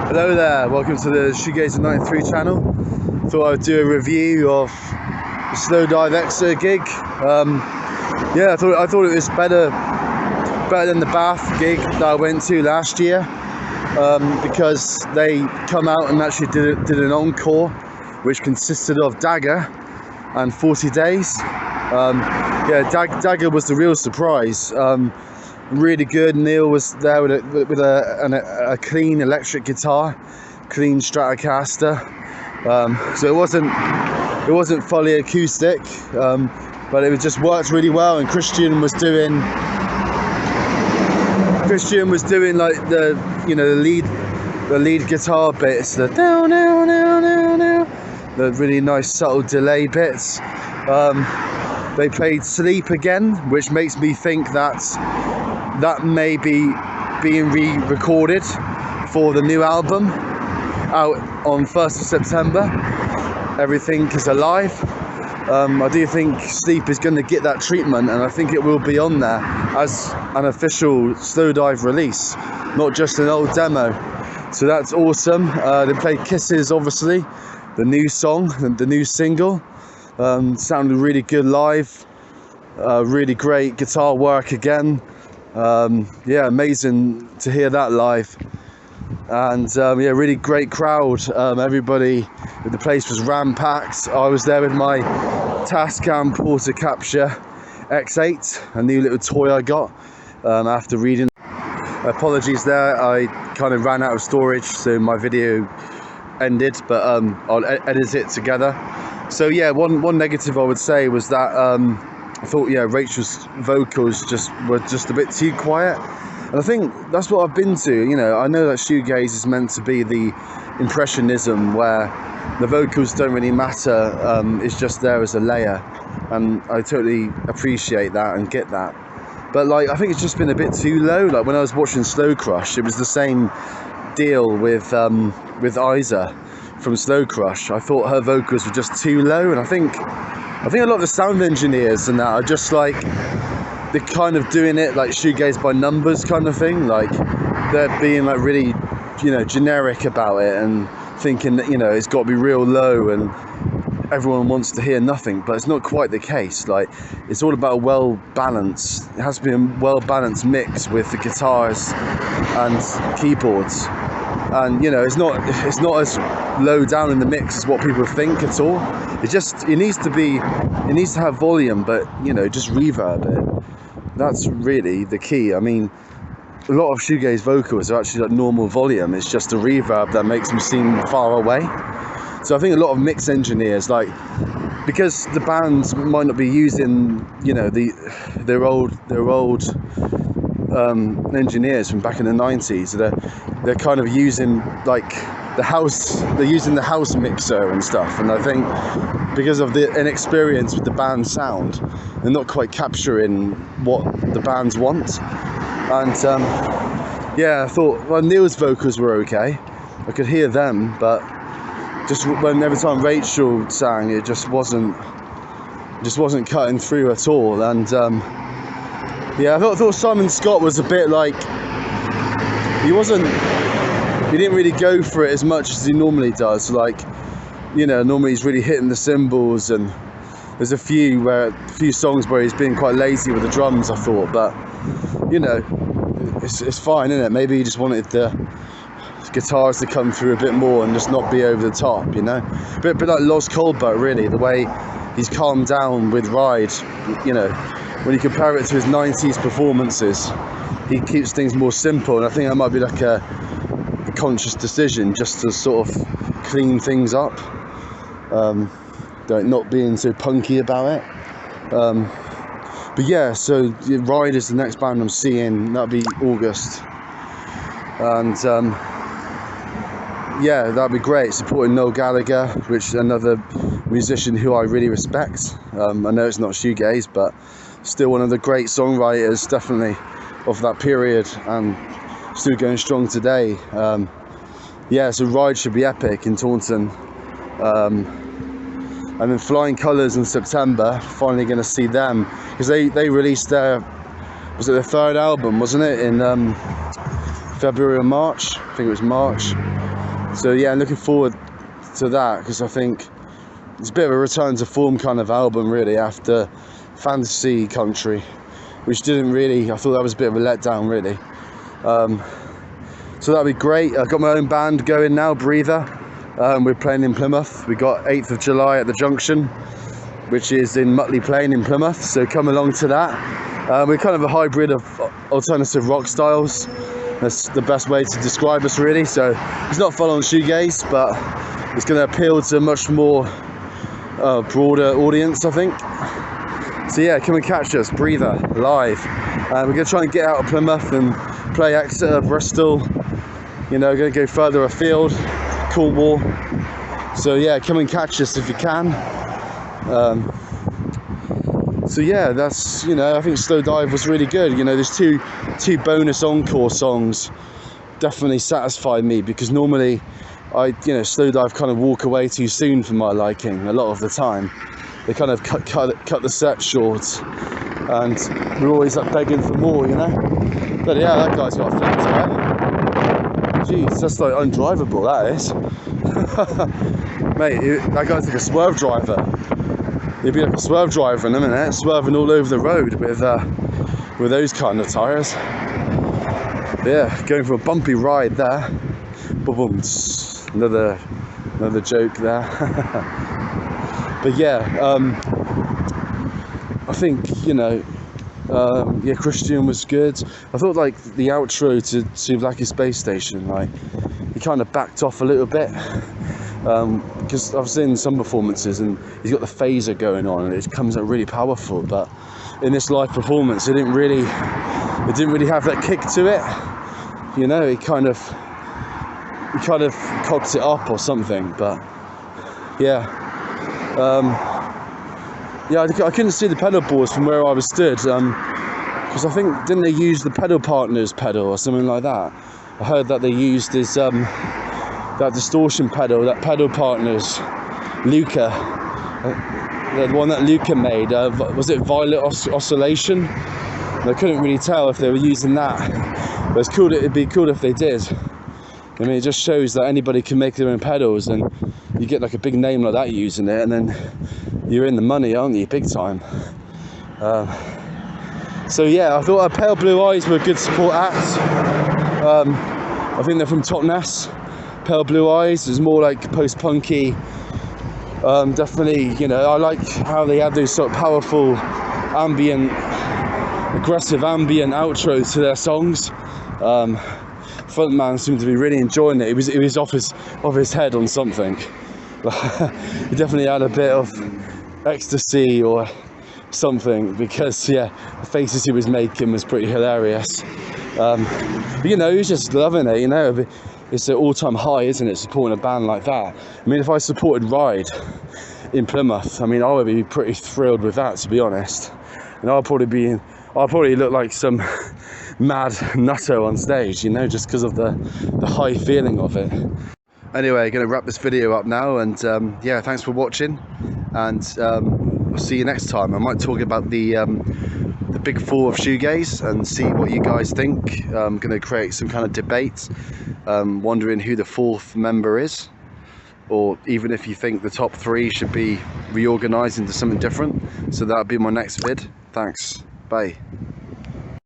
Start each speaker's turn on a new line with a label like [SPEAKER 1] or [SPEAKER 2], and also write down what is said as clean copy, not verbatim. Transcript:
[SPEAKER 1] Hello there, welcome to the Shoegazer 93 channel. Thought I'd do a review of the Slowdive Exeter gig. Yeah, I thought it was better than the Bath gig that I went to last year, because they come out and actually did an encore, which consisted of Dagger and 40 Days. Yeah, Dagger was the real surprise. Really good. Neil was there with a clean electric guitar, clean Stratocaster. So it wasn't fully acoustic, but it just worked really well. And Christian was doing like the lead guitar bits, the really nice subtle delay bits. They played Sleep again, which makes me think that may be being re-recorded for the new album out on 1st of September. Everything is Alive. I do think Sleep is going to get that treatment, and I think it will be on there as an official Slowdive release, not just an old demo. So that's awesome. They played Kisses, obviously, the new song, the new single. Sounded really good live. Really great guitar work again. Yeah, amazing to hear that live. And yeah, really great crowd. Everybody, the place was ram-packed. I was there with my Tascam Porta Capture X8, a new little toy I got after reading. Apologies there, I kind of ran out of storage, so my video ended, but I'll edit it together. So yeah, one negative I would say was that I thought, yeah, Rachel's vocals were just a bit too quiet. And I think that's what I've been to, you know. I know that shoegaze is meant to be the impressionism where the vocals don't really matter, it's just there as a layer. And I totally appreciate that and get that. But like, I think it's just been a bit too low. Like when I was watching Slow Crush, it was the same deal with Isa from Slow Crush. I thought her vocals were just too low, and I think a lot of the sound engineers and that are just like, they're kind of doing it like shoegaze by numbers kind of thing. Like they're being like really, you know, generic about it and thinking that, you know, it's got to be real low and everyone wants to hear nothing. But it's not quite the case. Like it's all about it has to be a well-balanced mix with the guitars and keyboards. And you know, it's not as low down in the mix as what people think at all. It needs to have volume, but you know, just reverb it. That's really the key. I mean, a lot of shoegaze vocals are actually like normal volume. It's just a reverb that makes them seem far away. So I think a lot of mix engineers, like, because the bands might not be using, you know, their old engineers from back in the 90s. They're kind of using like the house mixer and stuff, and I think because of the inexperience with the band sound, they're not quite capturing what the bands want. And yeah, I thought, well, Neil's vocals were okay, I could hear them, but just every time Rachel sang, it just wasn't cutting through at all. And yeah, I thought Simon Scott was a bit like, he didn't really go for it as much as he normally does. Like, you know, normally he's really hitting the cymbals, and there's a few songs where he's being quite lazy with the drums, I thought. But you know, it's fine, isn't it? Maybe he just wanted the guitars to come through a bit more and just not be over the top, you know. A bit like Loz Colbert, really, the way he's calmed down with Ride. You know, when you compare it to his 90s performances, he keeps things more simple, and I think that might be like a conscious decision just to sort of clean things up, not being so punky about it. But yeah, so Ride is the next band I'm seeing. That'll be August, and yeah, that'd be great, supporting Noel Gallagher, which is another musician who I really respect. I know it's not shoegaze, but still one of the great songwriters, definitely, of that period, and still going strong today. Yeah, so Ride should be epic in Taunton. And then Flying Colours in September, finally going to see them, because they released their third album, wasn't it, in February or March. I think it was March. So yeah, I'm looking forward to that, because I think it's a bit of a return to form kind of album really, after Fantasy Country, which didn't really, I thought that was a bit of a letdown really. So that'd be great. I've got my own band going now, Breather. We're playing in Plymouth. We got 8th of July at the Junction, which is in Mutley Plain in Plymouth, so come along to that. We're kind of a hybrid of alternative rock styles. That's the best way to describe us really. So it's not full on shoegaze, but it's going to appeal to a much more broader audience, I think. So yeah, come and catch us, Breather, live. We're going to try and get out of Plymouth and play Exeter, Bristol, you know, going to go further afield, Cornwall. So yeah, come and catch us if you can. So yeah, that's, you know, I think Slowdive was really good. You know, there's two bonus encore songs definitely satisfied me, because normally Slowdive kind of walk away too soon for my liking a lot of the time. They kind of cut the set short, and we're always like begging for more, you know. But yeah, that guy's got a flat tire. Jeez, that's like undrivable, that is. Mate, that guy's like a swerve driver. He'd be like a swerve driver in a minute, swerving all over the road with those kind of tyres. Yeah, going for a bumpy ride there. Boom, another joke there. But yeah, I think, you know, yeah, Christian was good. I thought like the outro to Lucky Space Station, like he kind of backed off a little bit, because I've seen some performances and he's got the phaser going on and it comes out really powerful, but in this live performance it didn't really have that kick to it, you know. He kind of cocked it up or something. But yeah, yeah, I couldn't see the pedal boards from where I was stood, because I think, didn't they use the pedal partners pedal or something like that? I heard that they used this that distortion pedal, that pedal partners Luca, the one that Luca made, was it Violet Oscillation? I couldn't really tell if they were using that, but it's cool. It'd be cool if they did. I mean, it just shows that anybody can make their own pedals, and you get like a big name like that using it, and then you're in the money, aren't you, big time. So yeah, I thought Pale Blue Eyes were a good support act. I think they're from Totnes. Pale Blue Eyes is more like post-punky. Definitely, you know, I like how they had those sort of powerful, aggressive ambient outros to their songs. Frontman seemed to be really enjoying it. He was off his head on something. He definitely had a bit of ecstasy or something, because yeah, the faces he was making was pretty hilarious. But, you know, he was just loving it, you know. It's an all-time high, isn't it, supporting a band like that? I mean, if I supported Ride in Plymouth, I mean, I would be pretty thrilled with that, to be honest. And I'll probably look like some mad nutto on stage, you know, just because of the high feeling of it. Anyway, going to wrap this video up now, and yeah, thanks for watching, and I'll see you next time. I might talk about the big four of shoegaze and see what you guys think. I'm going to create some kind of debate, wondering who the fourth member is, or even if you think the top three should be reorganized into something different. So that'll be my next vid. Thanks, bye.